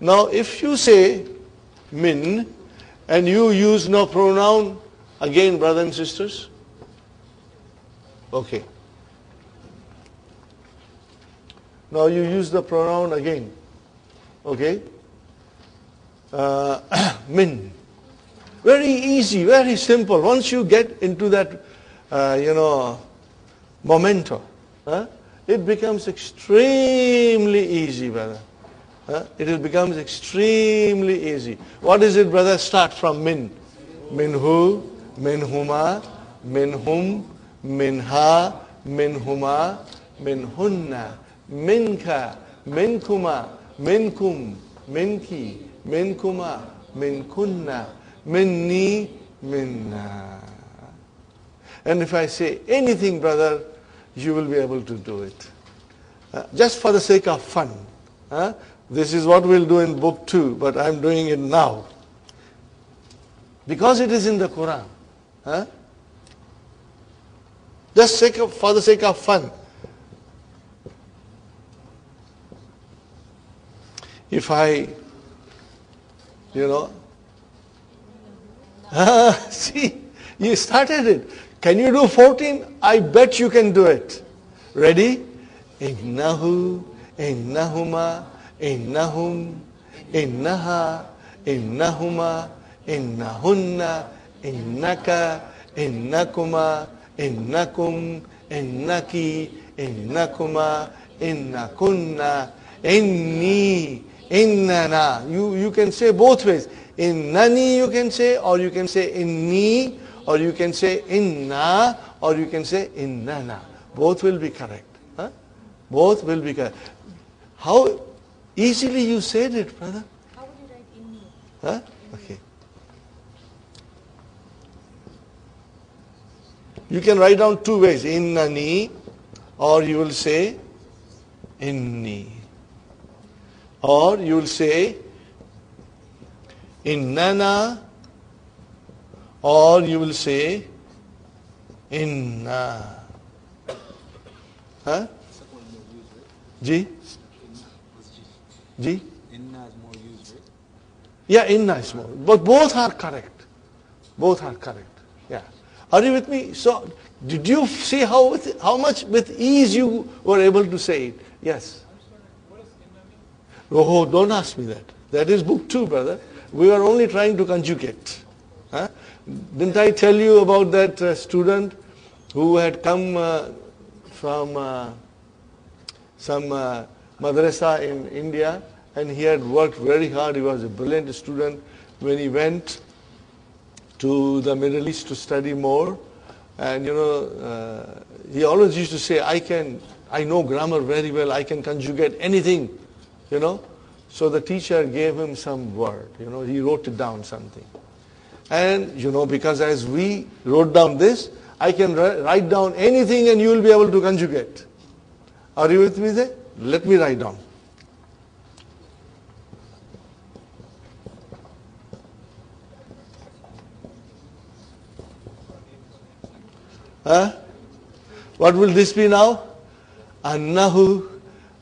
Now if you say min and you use no pronoun, again brothers and sisters, okay. Now you use the pronoun again, okay. Min. Very easy, very simple. Once you get into that, momentum, it becomes extremely easy, brother. It becomes extremely easy. What is it, brother? Start from min. Minhu, minhuma, minhum, minha, minhuma, minhunna, minka, minkuma, minkum, minki, minkuma, minkunna, minni, minna. And if I say anything, brother, you will be able to do it. Just for the sake of fun. This is what we'll do in book 2, but I'm doing it now. Because it is in the Quran. Just for the sake of fun. If I, see, you started it. Can you do 14? I bet you can do it. Ready? Innahu, innahuma, innahum, innaha, innahuma, innahunna, innaka, innakuma, innakum, innaki, innakuma, innakunna, inni, innana. You can say both ways. Innani you can say, or you can say inni, or you can say inna, or you can say innana. Both will be correct. Both will be correct. How easily you said it, brother. How would you write inni? Okay. You can write down two ways. Innani, or you will say inni. Or you will say innana, or you will say inna. Ji? Ji? Inna is more used, right? Yeah, inna is more. But both are correct. Both are correct. Yeah. Are you with me? So, did you see how much with ease you were able to say it? Yes. Oh, don't ask me that. That is book 2, brother. We are only trying to conjugate. Didn't I tell you about that student who had come from some madrasa in India, and he had worked very hard. He was a brilliant student. When he went to the Middle East to study more, and he always used to say, I know grammar very well, I can conjugate anything, So the teacher gave him some word, he wrote it down something. And, because as we wrote down this, I can write down anything and you will be able to conjugate. Are you with me there? Let me write down. What will this be now? Annahu,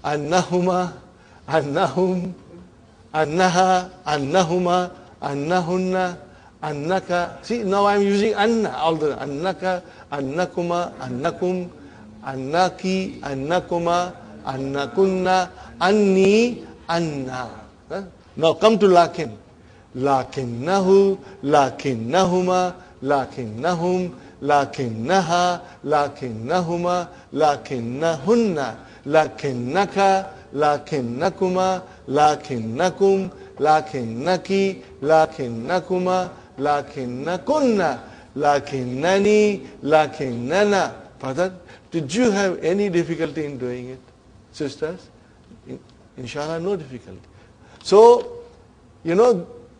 annahuma, annahum, annaha, annahuma, annahunna, annaka. See, now I am using anna, all the annaka, annakuma, annakum, annaki, annakuma, annakunna, anni, anna. Now come to lakin. Lakinnahu, lakinnahuma, lakinnahum, lakinnaha, lakinnahuma, lakinnahunna, lakinnaka, lakinnakuma, lakinnakum, lakinnaki, lakinnakuma, lakinnakunna, lakinnani, lakinnana. Brother, did you have any difficulty in doing it? Sisters? Inshallah, no difficulty. So,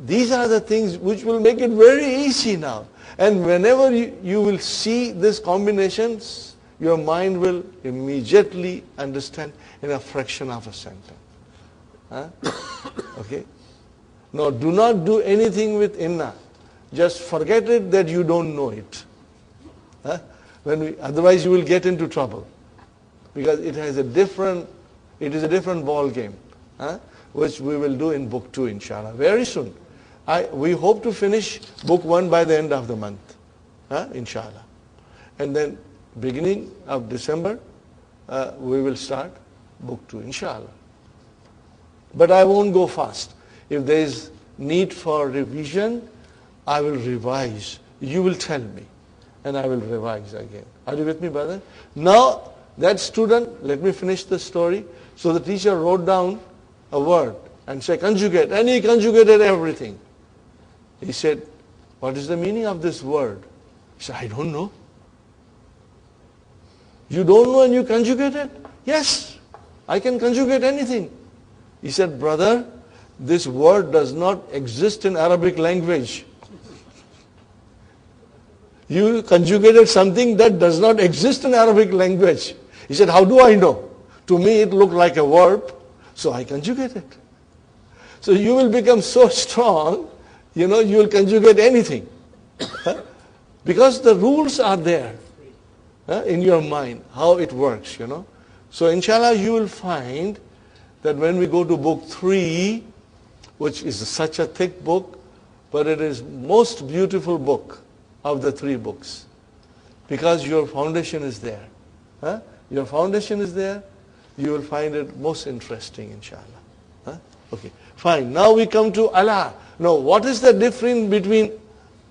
these are the things which will make it very easy now. And whenever you will see these combinations, your mind will immediately understand in a fraction of a sentence. Okay? Now, do not do anything with inna. Just forget it that you don't know it. Otherwise, you will get into trouble. Because it is a different ball game. which we will do in book 2, inshallah, very soon. We hope to finish book 1 by the end of the month, inshallah. And then beginning of December, we will start book 2, inshallah. But I won't go fast. If there is need for revision, I will revise. You will tell me, and I will revise again. Are you with me, brother? Now, that student, let me finish the story. So the teacher wrote down a word and said, conjugate, and he conjugated everything. He said, what is the meaning of this word? He said, I don't know. You don't know and you conjugate it? Yes, I can conjugate anything. He said, brother, this word does not exist in Arabic language. You conjugated something that does not exist in Arabic language. He said, how do I know? To me it looked like a verb, so I conjugated. So you will become so strong, you will conjugate anything. Because the rules are there in your mind, how it works, So inshallah you will find that when we go to book 3, which is such a thick book, but it is most beautiful book of the 3 books. Because your foundation is there. Your foundation is there, you will find it most interesting, inshallah. Okay, fine. Now we come to Allah. Now, what is the difference between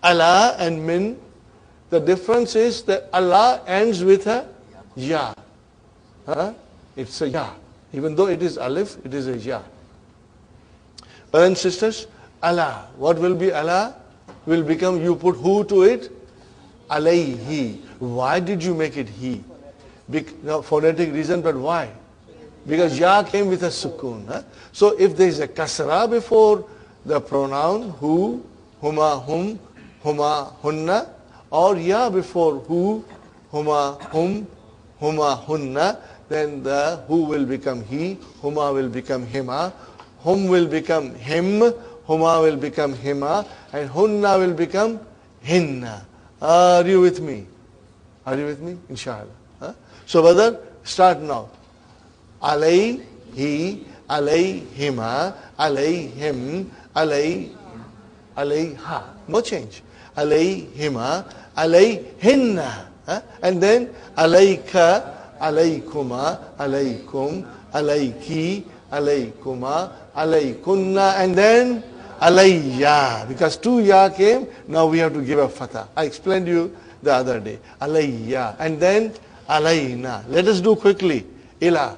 Allah and min? The difference is that Allah ends with a ya. It's a ya. Even though it is alif, it is a ya. Brothers and sisters, Allah. What will be Allah? Will become, you put who to it? Alayhi. Why did you make it he? Phonetic reason, but why? Because ya came with a sukoon. So if there is a kasra before the pronoun who, huma, hum, huma, hunna, or ya before who, huma, hum, huma, hunna, then the who will become he, huma will become hima, hum will become him, huma will become hima, and hunna will become hinna. Are you with me? Are you with me? Inshallah. So brother, start now. Alayhi, alayhima, alayhim, alayha. No change. Alayhima, alayhinna. And then alayka, alaykuma, alaykum, alayki, alaykuma, alaykunna, and then alayya. Because 2 ya came, now we have to give a fatha. I explained to you the other day. Alayya. And then alayna. Let us do quickly. Ila.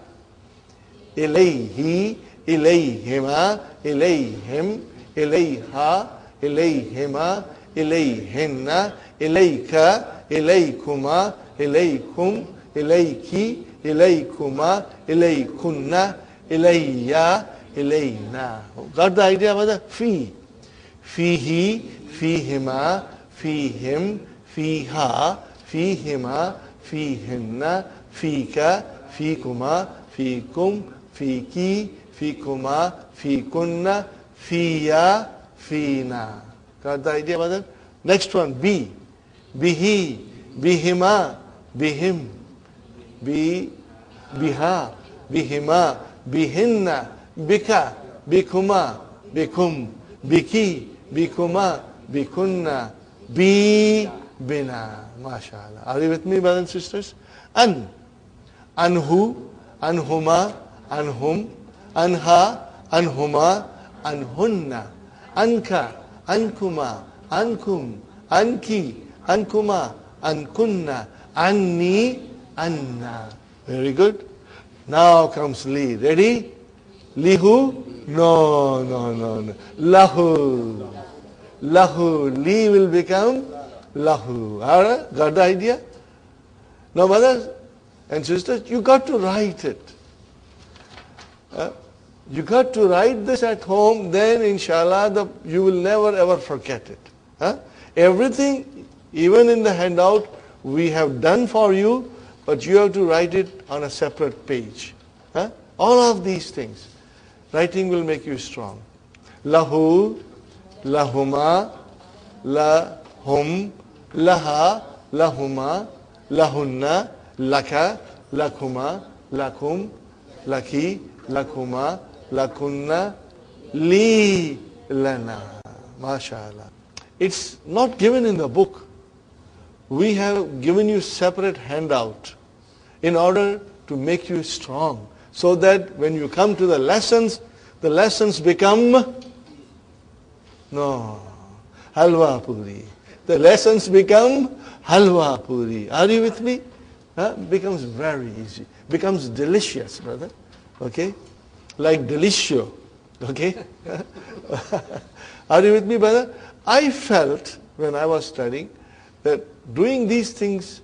Ilayhi, ilayhima, ilayhim, ilayha, ilayhima, ilayhinna, ilayka, ilaykuma, ilaykum, ilayki, ilaykuma, ilaykunna, ilayya, ilayna. Got the idea about that? Fi. Fihi, fihima, fihim, fiha, fihima, fihinna, fika, fikuma, fikum, fiki, fikuma, fikunna, fiya, fina. Got the idea about that? Next one, bi. Bihi, bihima, bihim, biha, bihima, bihinna, bika, bikuma, bikum, biki, bikuma, bikunna, bina. MashaAllah. Are you with me, brothers and sisters? An, anhu, anhuma, anhum, anha, anhuma, anhunna, anka, ankuma, ankum, anki, ankuma, ankunna, anni, anna. Very good. Now comes li. Ready? Lihu? No. Lahu. Lahu. Li will become lahu. Alright? Got the idea? Now, brothers and sisters, you got to write it. You got to write this at home, then inshallah you will never ever forget it. Everything, even in the handout, we have done for you, but you have to write it on a separate page. All of these things. Writing will make you strong. Lahu, lahuma, lahum, laha, lahuma, lahunna, laka, lakuma, lakum, laki, lakuma, lakunna, li, lana. MashaAllah. It's not given in the book. We have given you separate handout in order to make you strong, so that when you come to the lessons become halwa puri. The lessons become halwa puri. Are you with me? Becomes very easy. Becomes delicious, brother. Okay? Like delicioso. Okay? Are you with me, brother? I felt when I was studying that doing these things,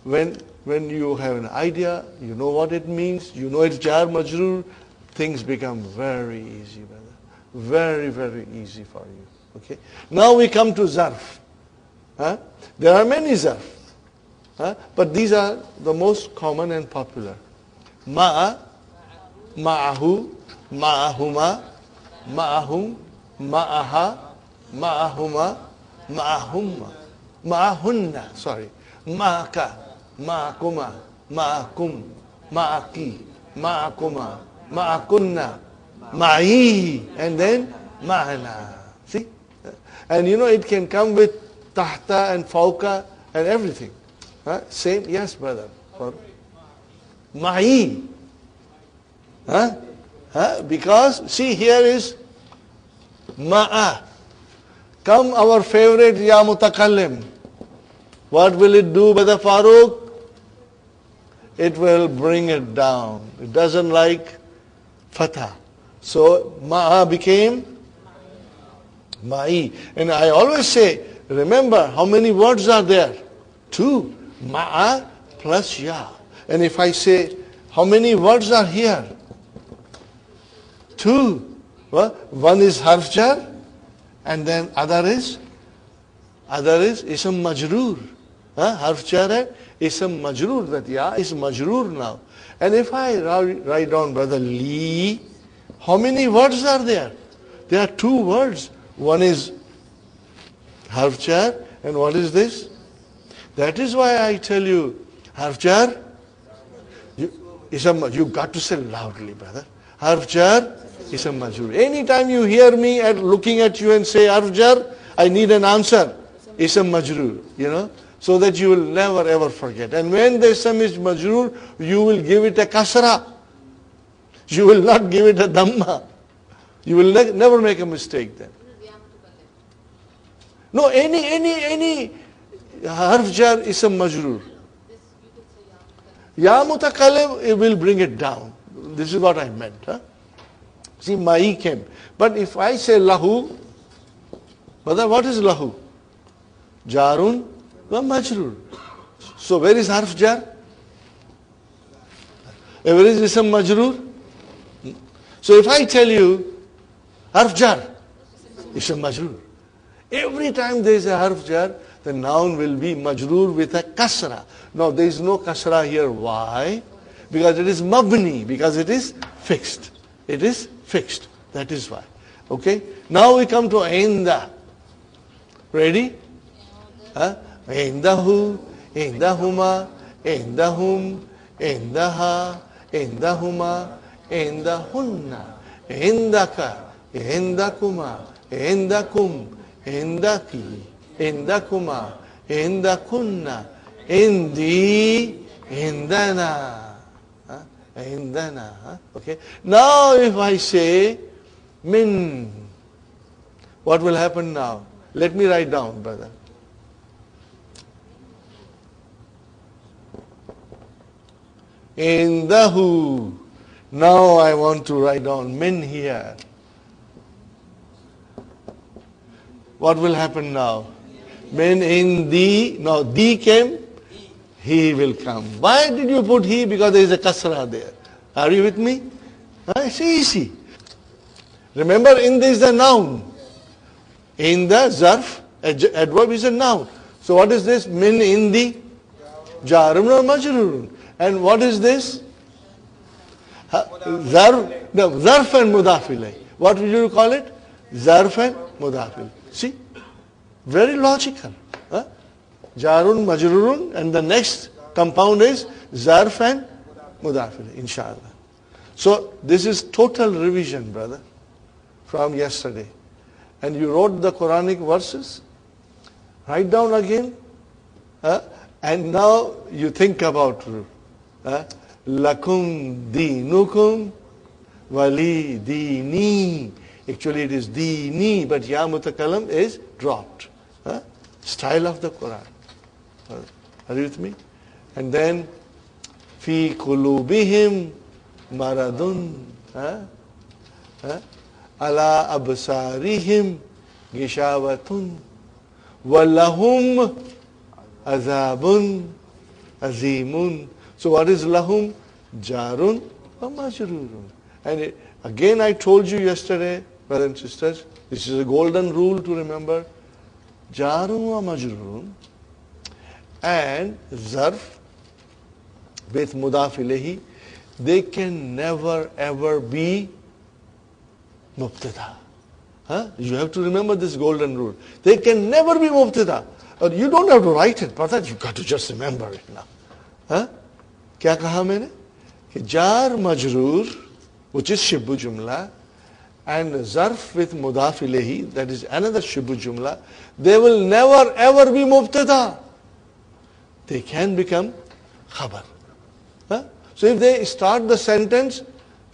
when you have an idea, you know what it means, you know it's jar majroor, things become very easy, brother. Very, very easy for you. Okay? Now we come to zarf. There are many zarf. But these are the most common and popular. Ma'a, ma'ahu, ma'ahuma, ma'ahum, ma'aha, ma'ahuma, ma'ahumma, ma'ahunna, ma'aka, ma'akuma, ma'akum, ma'aki, ma'akuma, ma'akunna, ma'i, and then ma'ana. See? And it can come with tahta and fauka and everything. Same, yes, brother. Ma'i. Because, see, here is ma'a. Come our favorite ya mutakallim. What will it do, Brother Farooq? It will bring it down. It doesn't like fatha. So ma'a became ma'i. And I always say, remember how many words are there? 2. Ma'a plus ya. And if I say, how many words are here? 2. Well, one is harf jar, and then other is ism majroor. Harf jar hai, ism majroor. That ya is majroor now. And if I write down, brother, li, how many words are there? There are 2 words. One is harf jar, and what is this? That is why I tell you, harf jar, you got to say loudly, brother. Harf jar, ism majroor. Anytime you hear me looking at you and say harf jar, I need an answer. Ism majroor, so that you will never ever forget. And when the ism is majroor, you will give it a kasra. You will not give it a dhamma. You will never make a mistake then. No, any harf jar ism majroor. Ya mutakallim, it will bring it down. This is what I meant. See, ma'i came. But if I say lahu, brother, what is lahu? Jarun wa majroor. So where is harf jar? Where is ism majroor? So if I tell you harf jar, ism majroor. Every time there is a harf jar, the noun will be majroor with a kasra. Now there is no kasra here. Why? Because it is mabni, because it is fixed. It is fixed. That is why. Okay? Now we come to inda. Ready? Indahu, indahuma, indahum, indaha, indahuma, indahunna, indaka, indakuma, indakum, indaki, indakuma, indakunna, indi, indana. Indana. Okay. Now if I say min, what will happen now? Let me write down, brother. Indahu. Now I want to write down min here. What will happen now? Min in the. Now the came. He will come. Why did you put he? Because there is a kasra there. Are you with me? It's easy. Remember, in this is a noun. In the zarf, adverb is a noun. So what is this? Min in the jarun or majrurun. And what is this? Zarf and mudafil. What would you call it? Zarf and mudafil. See? Very logical. Jarun, majrurun, and the next compound is zarf and mudafil, inshallah. So this is total revision, brother, from yesterday. And you wrote the Quranic verses. Write down again. And now you think about lakum dinukum wali dini. Actually it is dini, but ya mutakalam is dropped. Style of the Quran. Are you with me? And then fi qulubihim maradun ala absarihim gishawatun walahum azabun azimun. So what is lahum? Jarun wa majrurun. And again I told you yesterday, brothers and sisters, this is a golden rule to remember. Jarun wa majrurun and zarf with mudaf ilayhi, they can never ever be mubtada. You have to remember this golden rule. They can never be mubtada. Or you don't have to write it, brother. You got to just remember it now. क्या कहा मैंने कि jar majroor, which is shibbu jumla, and zarf with mudaf ilayhi, that is another shibbu jumla, they will never ever be mubtada. They can become khabar. So if they start the sentence,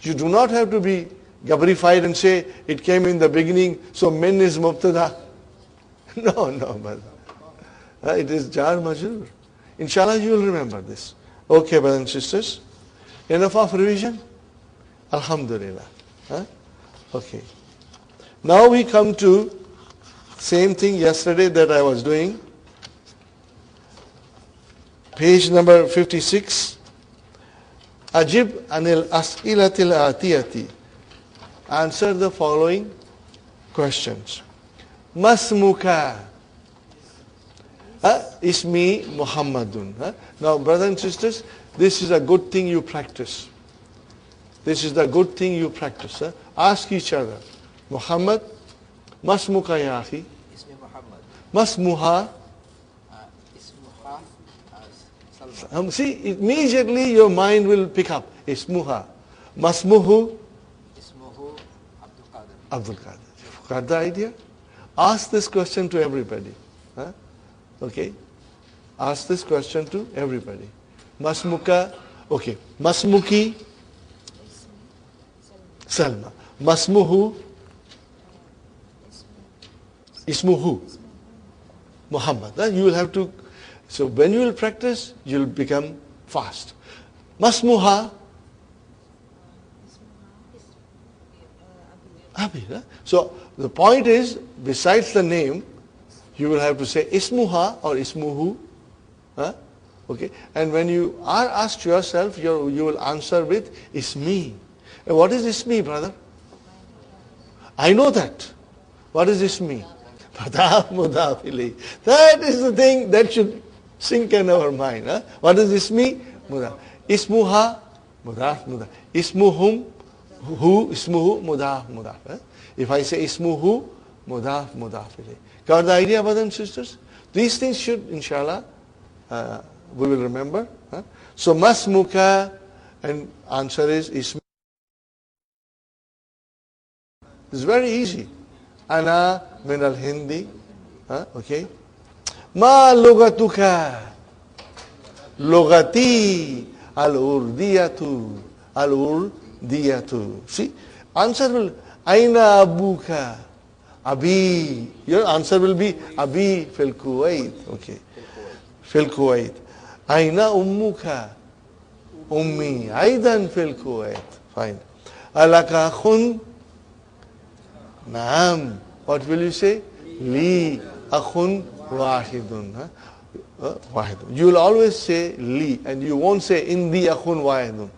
you do not have to be gabrified and say it came in the beginning, so min is mubtada. No, brother. It is jar majroor. Inshallah you will remember this. Okay, brothers and sisters. Enough of revision? Alhamdulillah. Okay. Now we come to same thing yesterday that I was doing. Page number 56. Ajib anil as'ilatil atiyati. Answer the following questions. Masmuka. Ismi Muhammadun. Now, brothers and sisters, this is a good thing you practice. This is the good thing you practice. Ask each other. Muhammad, masmuka ya akhi? Ismi Muhammad. Masmuha? Ismuha Salma. See, immediately your mind will pick up. Ismuha. Masmuhu? Ismuhu Abdul Qadir. Abdul Qadir. Got the idea? Ask this question to everybody. Okay? Ask this question to everybody. Masmuka, okay. Masmuki, Salma. Masmuhu, Ismuhu, Muhammad. You will have to, so when you will practice, you will become fast. Masmuha, Abi. So the point is, besides the name, you will have to say Ismuha or Ismuhu. Okay? And when you are asked yourself, you will answer with Ismi. And what is Ismi, brother? I know that. What is Ismi? Mudaf, mudaf ilayhi. That is the thing that should sink in our mind. What is Ismi? Mudaf. Ismuha, mudaf, mudaf. Ismuhum, hu, ismuhu, mudaf, mudaf. If I say Ismuhu, mudaf, mudaf ilayhi. Got the idea, brothers and sisters? These things should, inshallah, we will remember. So, masmuka, and answer is Ismi. It's very easy. Ana min al-Hindi. Okay. Ma lugatuka. Lugati al-urdiyatu. Al-urdiyatu. See, answer will, Aina abuka. Abi. Your answer will be Abi fil Kuwait. Okay. Fil Kuwait. Aina ummuka. Ummi. Aidan fil Kuwait. Fine. Alaka khun. Naam. What will you say? Li akhun wahidun. Wahidun. You will always say li, and you won't say indi akhun wahidun.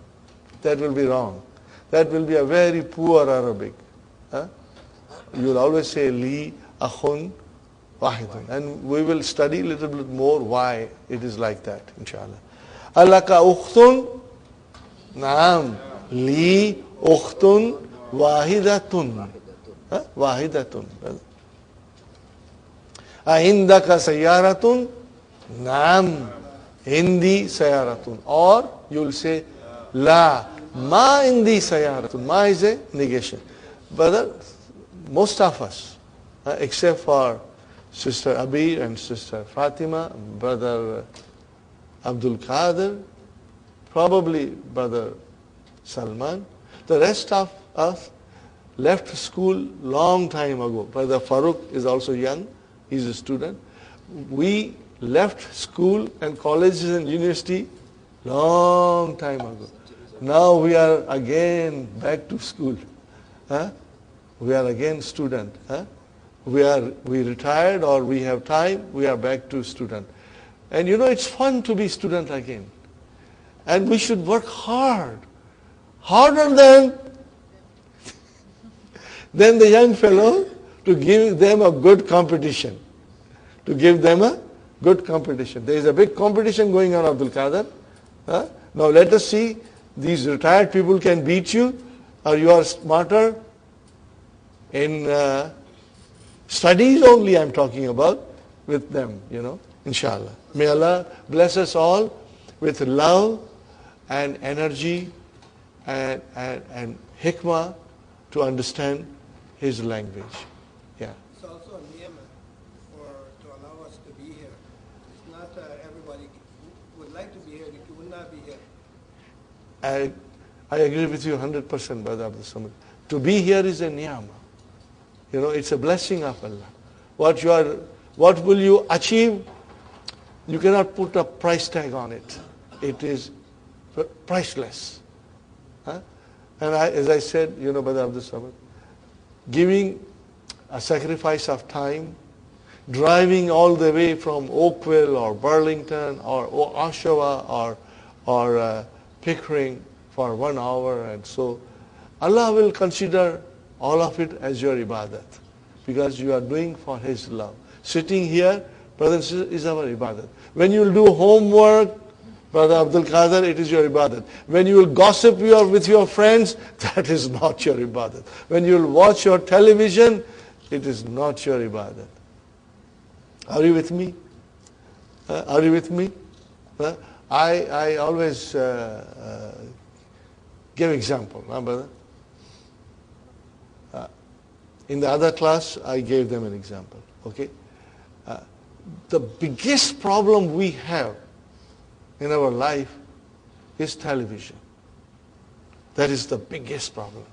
That will be wrong. That will be a very poor Arabic. You will always say li akhun wahidun. And we will study a little bit more why it is like that, inshallah. Alaka ukhtun. Naam. Li ukhtun wahidatun. Wahidatun. Ahindaka sayaratun. Naam. Hindi sayaratun. Or you will say la Ma indi sayaratun. Ma is a negation. Brother, most of us, except for Sister Abir and Sister Fatima, Brother Abdul Qadir, probably Brother Salman, the rest of us left school long time ago. Brother Farooq is also young. He's a student. We left school and colleges and university long time ago. Now we are again back to school. We are again student. We retired or we have time, we are back to student. And you know, it's fun to be student again. And we should work hard. Harder than the young fellow, to give them a good competition. To give them a good competition. There is a big competition going on, Abdul Qadir. Now let us see, these retired people can beat you, or you are smarter in studies only I'm talking about with them, inshallah. May Allah bless us all with love and energy and hikmah to understand His language. Yeah. It's also a ni'mah to allow us to be here. It's not everybody would like to be here, you would not be here. I agree with you 100%, Brother Abdul Samad. To be here is a ni'mah. It's a blessing of Allah. What will you achieve? You cannot put a price tag on it. It is priceless. And as I said, Brother Abdul Samad, giving a sacrifice of time, driving all the way from Oakville or Burlington or Oshawa or Pickering for 1 hour, and so Allah will consider all of it as your ibadat, because you are doing for His love. Sitting here, brother and sister, is our ibadat. When you will do homework, Brother Abdul Qadir, it is your ibadat. When you will gossip with your friends, that is not your ibadat. When you will watch your television, it is not your ibadat. Are you with me? Are you with me? I always give example, brother. In the other class, I gave them an example. Okay, the biggest problem we have in our life is television. That is the biggest problem.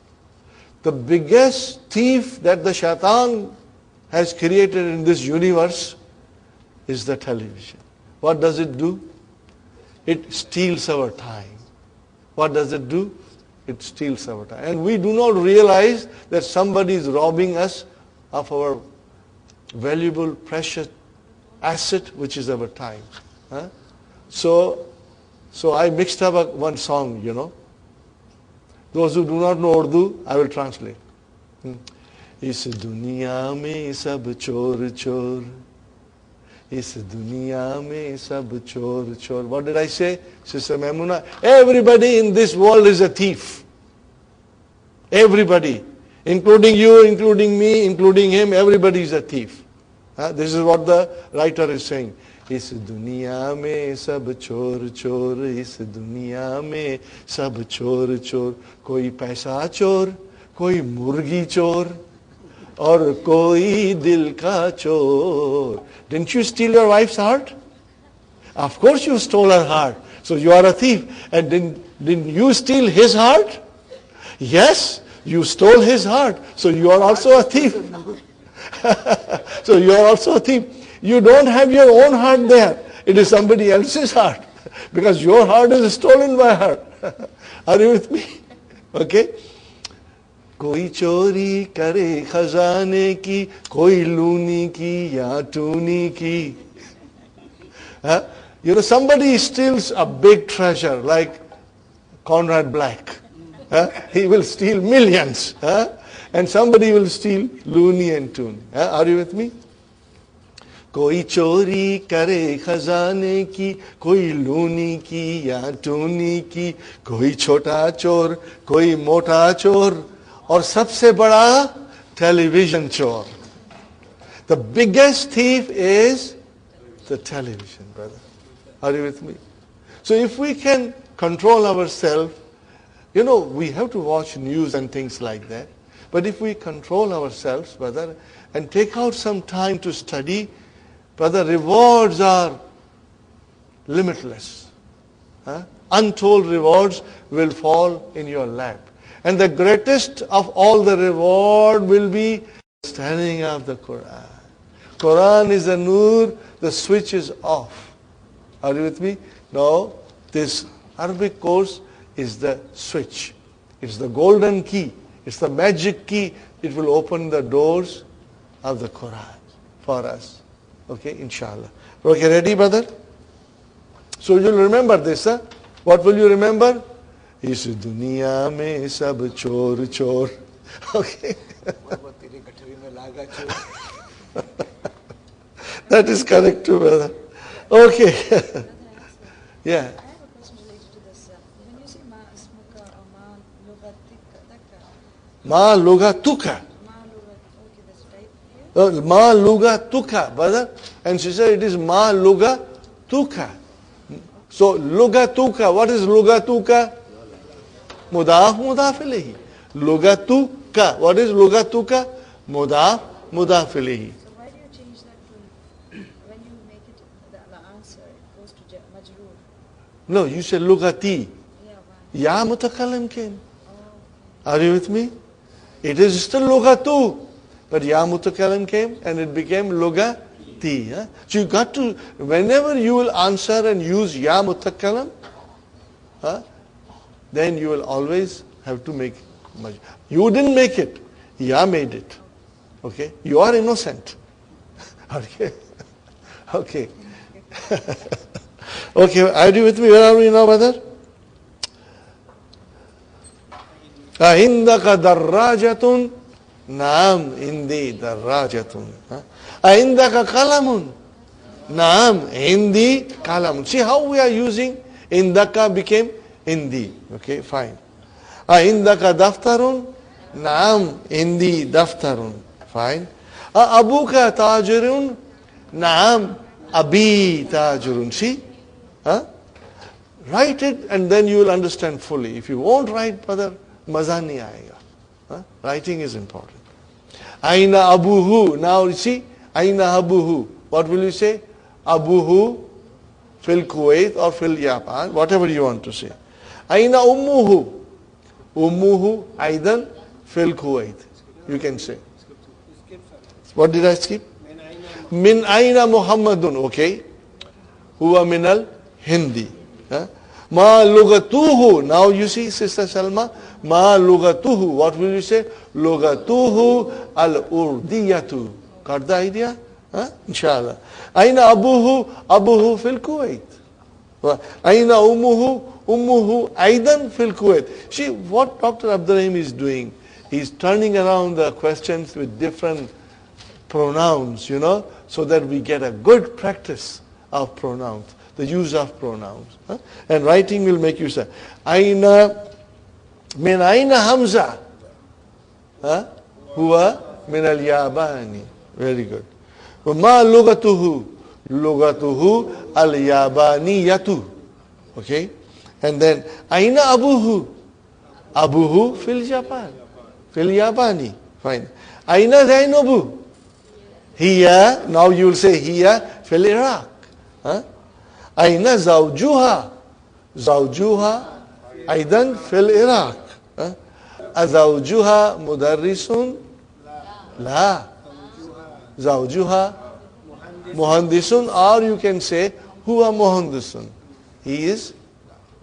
The biggest thief that the shaitan has created in this universe is the television. What does it do? It steals our time. What does it do? It steals our time. And we do not realize that somebody is robbing us of our valuable, precious asset, which is our time. So I mixed up one song, Those who do not know Urdu, I will translate. Is duniya mein sab chor chor. Is duniya mein sab chor chor. What did I say, Sister Maimuna? Everybody in this world is a thief. Everybody. Including you, including me, including him, everybody is a thief. This is what the writer is saying. इस दुनिया में सब चोर चोर, इस दुनिया में सब चोर चोर, कोई पैसा चोर, कोई मुर्गी चोर, और कोई दिल का चोर. Didn't you steal your wife's heart? Of course you stole her heart. So you are a thief. And didn't you steal his heart? Yes, you stole his heart. So you are also a thief. So you are also a thief. You don't have your own heart there. It is somebody else's heart. Because your heart is stolen by her. Are you with me? Okay? कोई चोरी करे खजाने की, कोई लूनी की या टूनी की. Somebody steals a big treasure like Conrad Black. He will steal millions. And somebody will steal loony and toony. Are you with me? कोई चोरी करे खजाने की, कोई लूनी की या टूनी की, कोई छोटा चोर, कोई मोटा चोर, और सबसे बड़ा television चोर. The biggest thief is the television, brother. Are you with me? So if we can control ourselves You know, we have to watch news and things like that. But if we control ourselves, brother, and take out some time to study, brother, rewards are limitless. Untold rewards will fall in your lap. And the greatest of all the reward will be studying of the Quran. Quran is a nur, the switch is off. Are you with me? No, this Arabic course is the switch. It's the golden key. It's the magic key. It will open the doors of the Quran for us. Okay, inshallah. Okay, ready, brother? So you'll remember this, huh? What will you remember? Is duniya mein sab chor chor. Okay. That is correct too, brother. Okay. Yeah. I have a question related to this. When you say ma ismuka or ma lugatika, Ma lugatuka. ma lugat, okay, that's right here. Ma lugatuka, brother. And she said it is ma lugatuka. So lugatuka, what is lugatuka? Mudaf mudaf ilayhi. Lugatuka. What is lugatuka? Mudaf mudaf ilayhi. So why do you change that to, when you make it, the answer, it goes to majroor? No, you said lugati. Yeah, why? Ya mutakallim came. Are you with me? It is still lugatu. But ya mutakallim came and it became lugati. Huh? So you got to, whenever you will answer and use ya mutakallim, then you will always have to make majroor. You didn't make it. Ya made it. Okay? You are innocent. Okay? Okay. Okay, are you with me? Where are we now, brother? Ahindaka darrajatun? Naam, indi darrajatun. Ahindaka kalamun? Naam, indi kalamun. See how we are using indaka became indi. Okay, fine. Ahindaka daftarun? Naam, indi daftarun. Fine. Abuka tajirun? Naam, abi tajirun. See? Write it and then you will understand fully. If you won't write, brother, maza nahi aayega. Writing is important. Aina abuhu. Now you see, aina abuhu. What will you say? Abuhu fil Kuwait or fil Japan, whatever you want to say. Aina ummuhu. Ummuhu aidan fil Kuwait. You can say. What did I skip? Min aina Muhammadun. Okay. Huwa minal Hindi. Ma lugatuhu. Now you see, Sister Salma, ma lugatuhu. What will you say? Lugatuhu al-urdiyatu. Got the idea? Inshallah. Aina abuhu? Abuhu fil Kuwait. Aina ummuhu? Ummuhu aidan fil Kuwait. See what Dr. Abdurrahim is doing. He's turning around the questions with different pronouns, you know, so that we get a good practice of pronouns, the use of pronouns. And writing will make you say, Aina, min aina Hamza? Huwa min al-Yabani. Very good. Ma lugatuhu? Lugatuhu al-Yabaniyatu. Okay? And then, Aina abuhu? Abuhu fil Japan. Fil Yabani. Fine. Aina Zainabu? Hiya, now you will say hiya fil Iraq. Aina zawjuha? Zawjuha aidan fil Iraq. Azawjuha mudarrisun? La. Zawjuha muhandisun, or you can say huwa muhandisun. He is.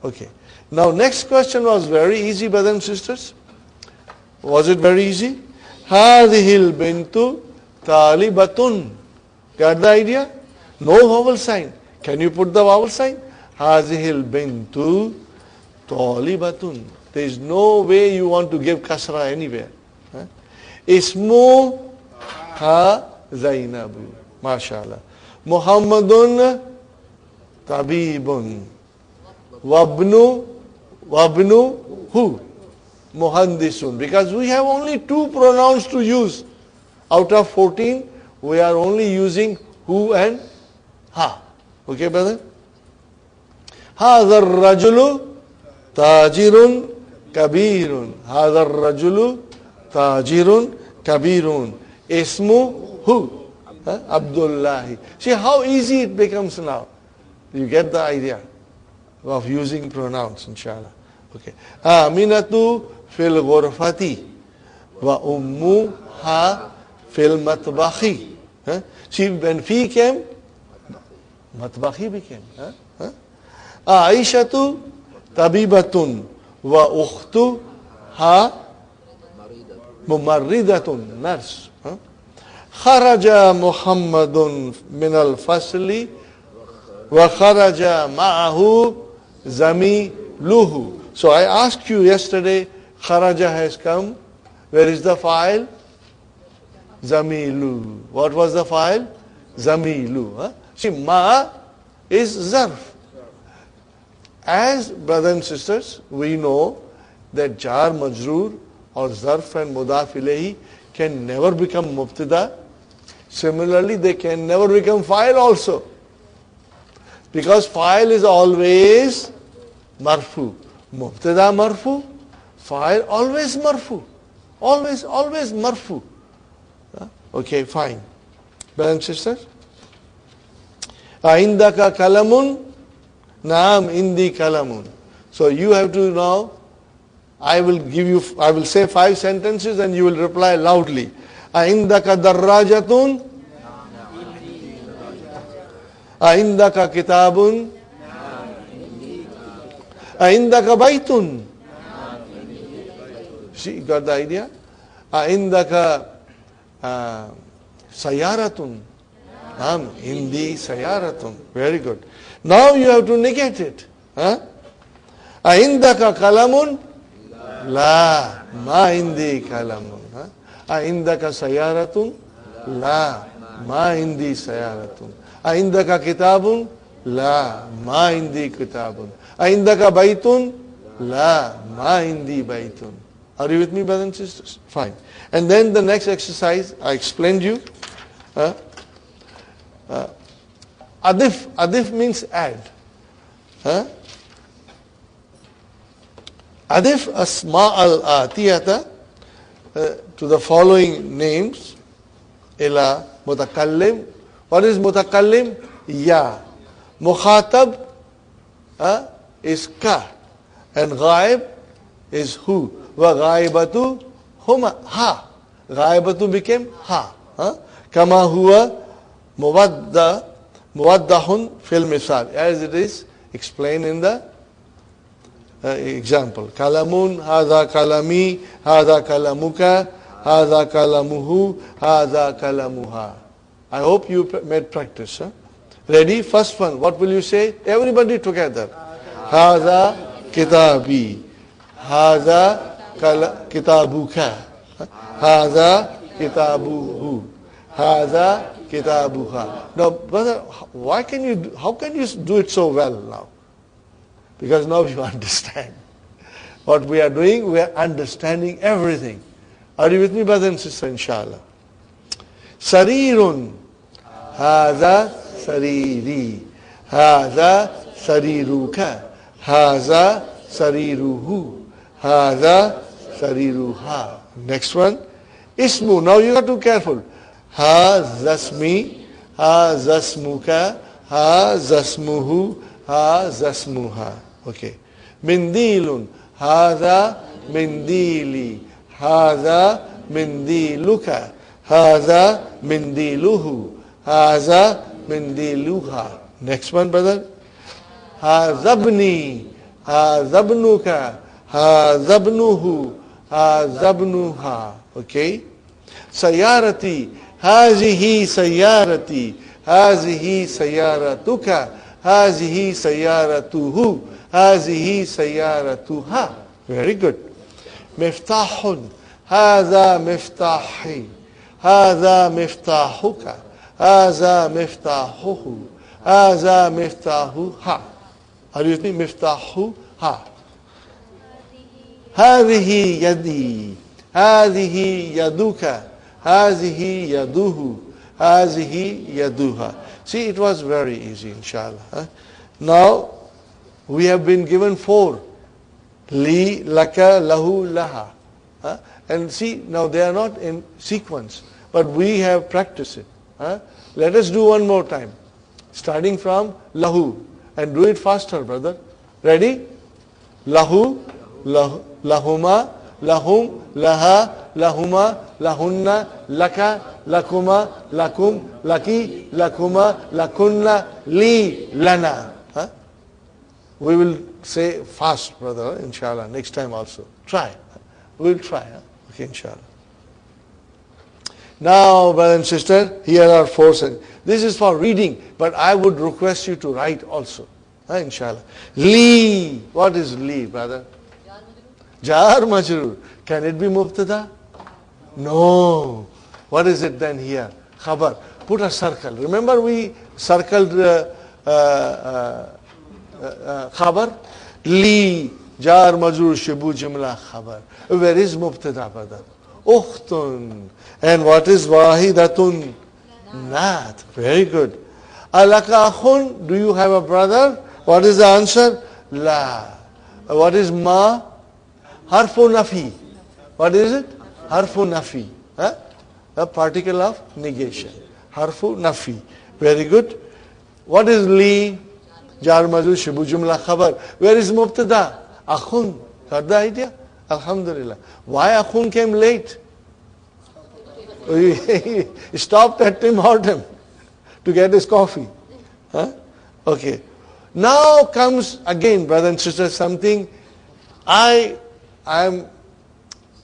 Okay. Now next question was very easy, brothers and sisters. Was it very easy? Hadhil bintu talibatun. Got the idea? No vowel sign. Can you put the vowel sign? Hadhil bintu talibatun. There is no way you want to give kasra anywhere. Ismu ha Zainabu. MashaAllah. Muhammadun tabibun. Wabnu hu? Muhandisun. Because we have only 2 pronouns to use. Out of 14, we are only using hu and ha. Okay, brother? Hadha ar-rajulu tajirun kabirun. Hadha rajulu tajirun kabirun. Ismuhu Abdullahi. See how easy it becomes now. You get the idea of using pronouns, inshallah. Okay. Aminatu fil ghurfati wa ummuha fil matbahi. See, when fi came, matbahi became. Aishatu tabibatun wa ukhtuha mumarridatun, nurse. Kharaja Muhammadun min al-fasli wa kharaja ma'ahu zamiluhu. So I asked you yesterday, kharaja has come. Where is the file? Zamilu. What was the file? Zamilu. See, ma is zarf. As brothers and sisters, we know that jar majroor or zarf and mudaf ilayhi can never become mubtada. Similarly, they can never become file also. Because file is always marfu. Mubtada marfu, file always marfu. Always marfu. Okay, fine. Brothers and sisters? Aindaka kalamun? Naam indi kalamun. So you have to now, I will say 5 sentences and you will reply loudly. Aindaka darrajatun? Aindaka kitabun? Aindaka baitun? See, you got the idea? Aindaka sayaratun? Indi sayaratun. Very good. Now you have to negate it. Aindaka kalamun? La, ma indi kalamun. Aindaka sayaratun? La, ma indi sayaratun. Aindaka kitabun? La, ma indi kitabun. Aindaka baitun? La, ma indi baitun. Are you with me, brothers and sisters? Fine. And then the next exercise, I explained you. Adif means add. Adif asma al-atiyata to the following names. Ila mutakallim. What is mutakallim? Ya. Mukhatab is ka. And ghaib is hu. Wa ghaibatu huma ha. Ghaibatu became ha. Kama huwa muwaddahun fil misal. As it is explained in the example. Kalamun, hadha kalami, hadha kalamuka, hadha kalamuhu, hadha kalamuha. I hope you made practice. Ready? First one. What will you say? Everybody together. Hadha kitabi. Hadha kitabuka. Hadha kitabuhu. Hadha kitabuha. Now, brother, how can you do it so well now? Because now you understand. What we are doing, we are understanding everything. Are you with me, brother and sister, inshallah? Sarirun. Hadha sariri. Hadha sariruka. Hadha sariruhu. Hadha sariruha. Next one. Ismu. Now you have to be careful. Hadha ismi. Hadha ismuka. Hadha ismuhu. Hadha ismuha. Okay. Mindilun. Hadha mindili. Hadha mindiluka. Hadha mindiluhu. Hadha mindiluha. Next one, brother. Hadhabni. Hadhabnuka. Hadhabnuhu. Hadhabnuha. Okay. Sayarati. Hazihi sayarati. Hazihi sayaratuka. Hazihi sayaratuhu. Hazihi sayaratuha. Very good. Miftahun. Hadha miftahi. Hadha miftahuka. Hadha miftahuhu. Hadha miftahuha. Are you with me? Miftahuha. Hadihi yadi. Hadihi yaduka. Hadihi yaduhu. Hadihi yaduha. See, it was very easy, inshallah. Now, we have been given 4 Li, laka, lahu, laha. Huh? And see, now they are not in sequence, but we have practiced it. Huh? Let us do one more time. Starting from lahu. And do it faster, brother. Ready? Lahu, lahu, lahuma, lahum, laha, lahuma, lahunna, laka, lakuma, lakum, laki, lakuma, lakunna, li, lana. Huh? We will say fast, brother, inshallah, next time also. Try. We'll try. Huh? Okay, inshallah. Now, brother and sister, here are 4 sentences. This is for reading, but I would request you to write also. Inshallah. Li. What is li, brother? Jar majrur. Can it be mubtada? No. What is it then here? Khabar. Put a circle. Remember we circled khabar? Li. Jar majrur shibu jumla khabar. Where is mubtada, brother? Ukhtun. And what is wahidatun? Naat. Very good. Alaka akhun. Do you have a brother? What is the answer? La. What is ma? Harfu nafi. What is it? Harfu nafi. Huh? A particle of negation. Harfu nafi. Very good. What is li? Jar majrur shibu jumla khabar. Where is mubtada? Akhun. Got the idea? Alhamdulillah. Why akhun came late? He stopped at Tim Hortons to get his coffee. Huh? Okay. Now comes again, brother and sister, something I am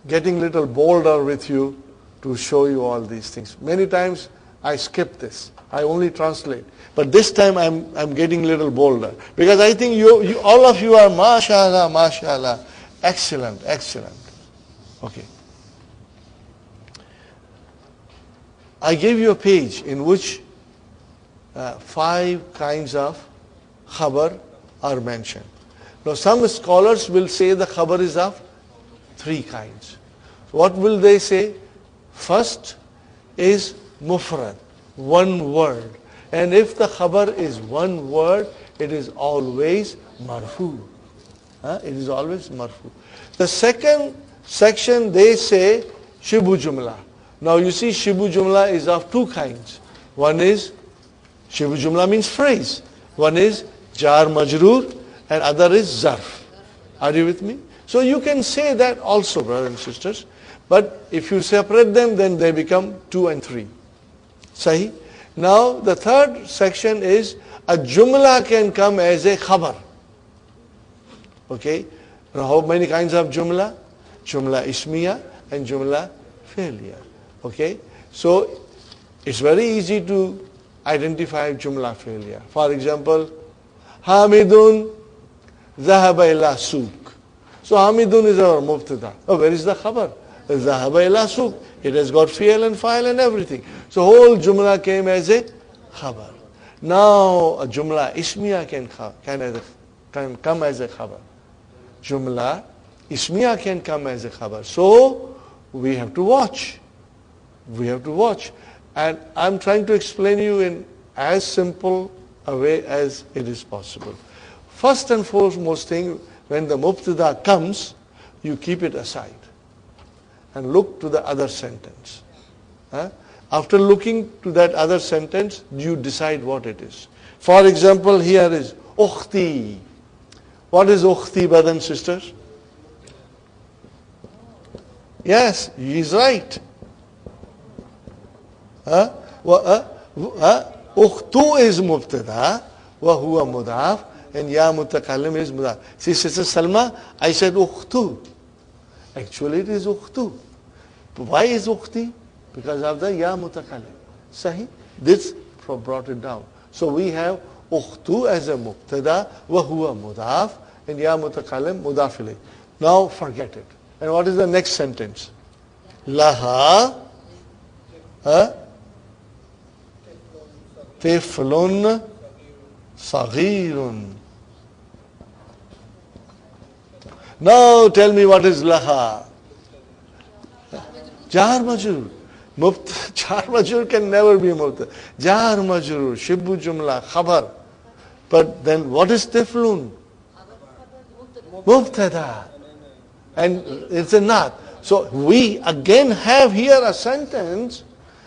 getting little bolder with you to show you all these things. Many times I skip this. I only translate. But this time I'm getting little bolder. Because I think you all of you are mashallah, mashallah. Excellent, excellent. Okay. I gave you a page in which 5 kinds of khabar are mentioned. Now some scholars will say the khabar is of 3 kinds. What will they say? First is mufrad, one word. And if the khabar is one word, it is always marfu. It is always marfu. The second section they say shibu jumla. Now you see shibu jumla is of 2 kinds. One is shibu jumla means phrase. One is jar majroor and other is zarf. Are you with me? So you can say that also, brothers and sisters. But if you separate them, then they become 2 and 3. Sahi? Now the third section is a jumla can come as a khabar. Okay? Now how many kinds of jumla? Jumla ismiya and jumla fi'liya. Okay? So it's very easy to identify jumla fi'liya. For example, Hamidun Zahaba ila Souk. So Hamidun is our mubtada. Oh, where is the khabar? Zahaba ila Souk. It has got fi'l and fa'il and everything. So whole jumla came as a khabar. Now a jumla ismiya can come as a khabar. Jumla ismiya can come as a khabar. So we have to watch. We have to watch. And I'm trying to explain you in as simple a way as it is possible. First and foremost thing, when the mubtada comes, you keep it aside and look to the other sentence. After looking to that other sentence, you decide what it is. For example, here is ukhti. What is ukhti, brothers and sisters? Yes, he is right. Ukhtu is mubtada, wa huwa mudaf, and ya mutakallim is mudaf. See, Sister Salma, I said ukhtu. Actually, it is ukhtu. Why is ukhti? Because of the ya mutakallim. Sahi? This brought it down. So we have ukhtu as a mubtada, wa huwa mudaf, and ya mutakallim mudaf ilayh. Now forget it. And what is the next sentence? Laha tiflun saghirun. Now tell me what is laha? Jar majrur. Jar majrur can never be mubtada. Jar majrur, shibu jumla, khabar. But then what is tiflun? Mubtada. And it's a naat. So we again have here a sentence.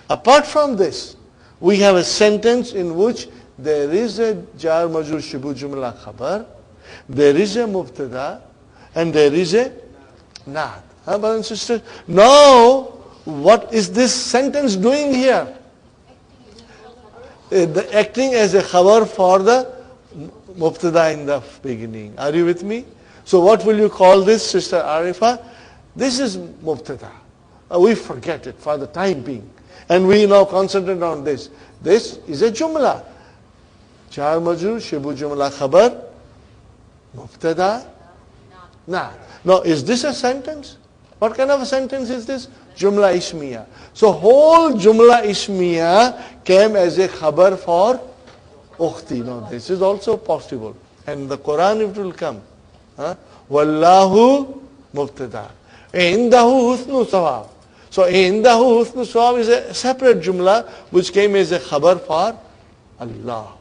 Apart from this, we have a sentence in which there is a jar majrur shibu jumla khabar, there is a mubtada, and there is a naat. Brothers and sisters? Now, what is this sentence doing here? Acting as a khabar for the mubtada in the beginning. Are you with me? So what will you call this, Sister Arifa? This is mubtada. We forget it for the time being. And we now concentrate on this. This is a jumla. Jar majrur, shibu jumla khabar, mubtada, naat. Now, is this a sentence? What kind of a sentence is this? Jumla ismiya. So whole jumla ismiya came as a khabar for ukhti. Now this is also possible. And in the Quran it will come. Wallahu mubtada. Indahu husnu sawab. So indahu husnu sawab is a separate jumla which came as a khabar for Allah.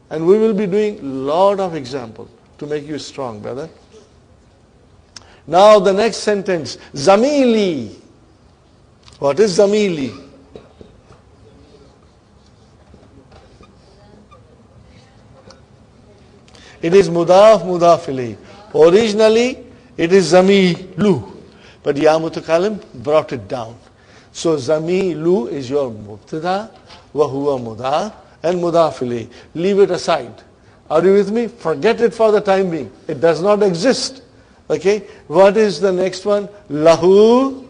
And we will be doing a lot of examples to make you strong, brother. Now the next sentence, Zamili. What is Zamili? It is mudaf ilayh. Originally it is Zamilu, but Ya Mutakalim brought it down. So Zamilu is your mubtada, wa huwa mudaf, and mudaf ilayh. Leave it aside. Are you with me? Forget it for the time being. It does not exist. Okay, what is the next one? Lahu,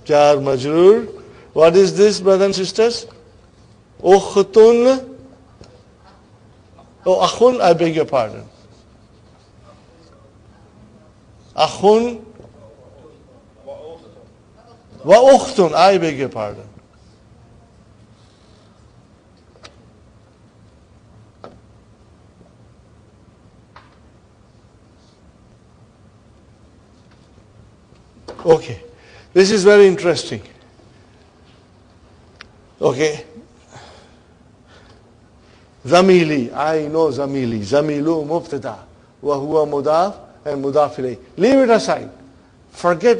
jar majrur. What is this, brothers and sisters? Ukhtun. Oh, akhun, I beg your pardon. Akhun. Wa ukhtun, I beg your pardon. Okay, this is very interesting. Okay, Zamili, I know Zamili. Zamilu mubtada, wa huwa mudaf and mudaf ilayh. Leave it aside. Forget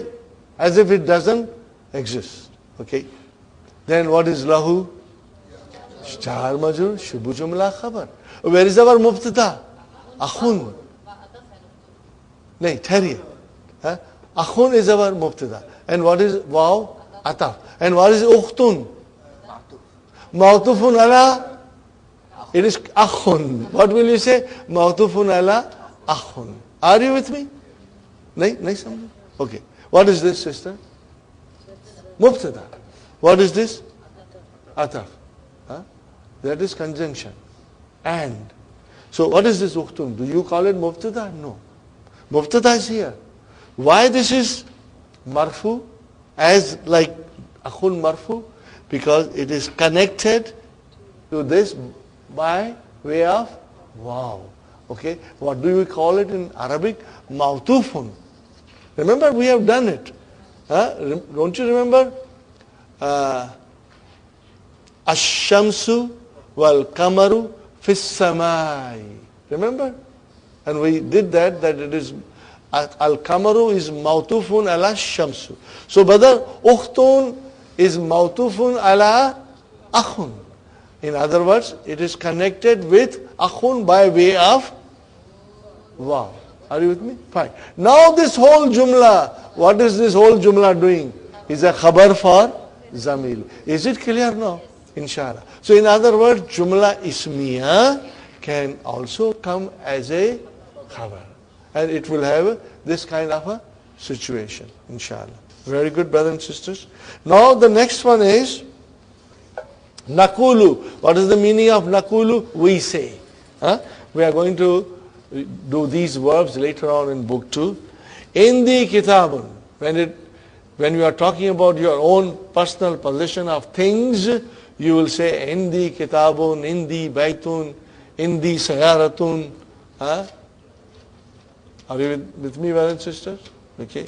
as if it doesn't exist. Okay, then what is lahu? Jar majrur, shibu jumla khabar. Where is our mubtada? Akhun. Nahi, theriye. Akhun is our mubtada. And what is waw? Ataf. And what is ukhtun? Ma'tufun ala? It is akhun. What will you say? Ma'tufun ala akhun. Are you with me? Nahi, okay. What is this, sister? Mubtada. What is this? Ataf. That is conjunction. And. So what is this ukhtun? Do you call it mubtada? No. Mubtada is here. Why this is marfu as like akhun marfu? Because it is connected to this by way of wow. Okay, what do we call it in Arabic? Ma'tufun. Remember, we have done it. Don't you remember? Ash-shamsu wal kamaru fis samai. Remember? And we did that it is al-kamaru is ma'tufun ala shamsu. So brother, ukhtun is ma'tufun ala akhun. In other words, it is connected with akhun by way of wow. Are you with me? Fine. Now this whole jumla, what is this whole jumla doing? Is a khabar for zamil. Is it clear now? Inshallah. So in other words, jumla ismiya can also come as a khabar. And it will have this kind of a situation, inshallah. Very good, brothers and sisters. Now the next one is nakulu. What is the meaning of nakulu? We say. We are going to do these verbs later on in book 2. Indi kitabun. When you are talking about your own personal possession of things, you will say indi kitabun, indi baitun, indi sayaratun. Are you with me, brothers and sisters? Okay.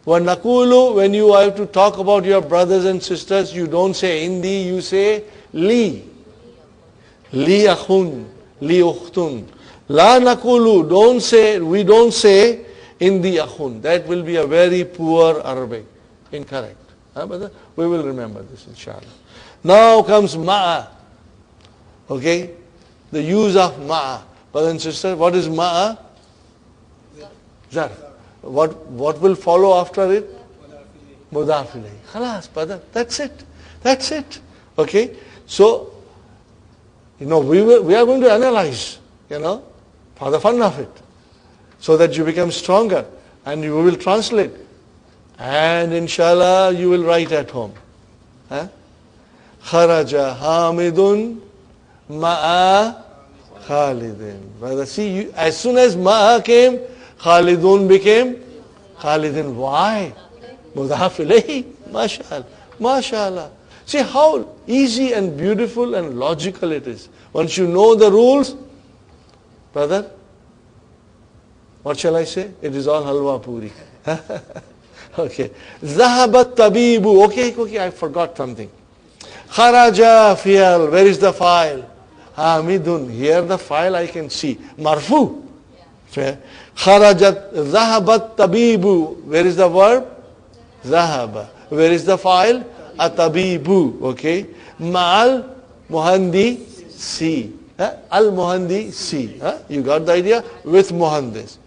Nakulu, when you have to talk about your brothers and sisters, you don't say indi, you say li. Li akhun, li ukhtun. La nakulu, we don't say Indi akhun. That will be a very poor Arabic. Incorrect. But we will remember this, inshallah. Now comes ma'a. Okay? The use of ma'a. Brothers and sisters, what is ma'a? Zarf. What will follow after it? Mudaf ilayhi. Khalas, brother. That's it. That's it. Okay? So, we are going to analyze, for the fun of it, so that you become stronger and you will translate. And inshallah, you will write at home. Kharaja Hamidun Ma'a Khalidin. Brother, see, as soon as Ma'a came, Khalidun became Khalidin. Why? Mudaf ilayhi. MashaAllah. MashaAllah. See how easy and beautiful and logical it is. Once you know the rules, brother, what shall I say? It is all halwa puri. Okay. Zahabat tabibu. Okay, I forgot something. Kharaja fi'al. Where is the file? Hamidun. Here the file I can see. Marfu. Kharajat. Zahabat tabibu. Where is the verb? Zahaba. Where is the file? Atabibu. Okay. Ma'al muhandi si. Al muhandi si. You got the idea? With muhandis.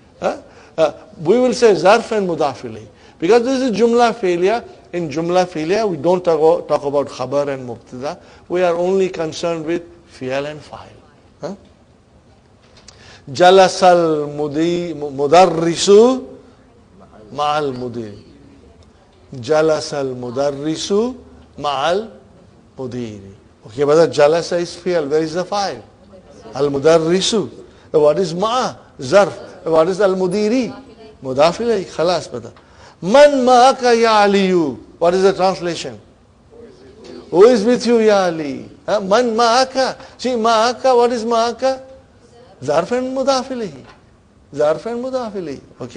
We will say zarf and mudaf ilayhi. Because this is jumla failure. In jumla failure, we don't talk about khabar and mubtada. We are only concerned with fi'al and fa'il. Jalasal mudarrisu ma'al mudir. Jalasal mudarrisu ma'al mudiri. Okay, but jalasa is fi'al. Where is the fa'il? Al mudarrisu. What is ma'a? Zarf. What is al mudiri? Mudaf ilayhi. Khalas, brother. Man ma'aka ya aliyu. What is the translation? Who is with you, ya Ali? Man ma'aka. See, ma'aka, what is ma'aka? Zarf and mudaf ilayhi. Zarf and mudaf ilayhi. Okay.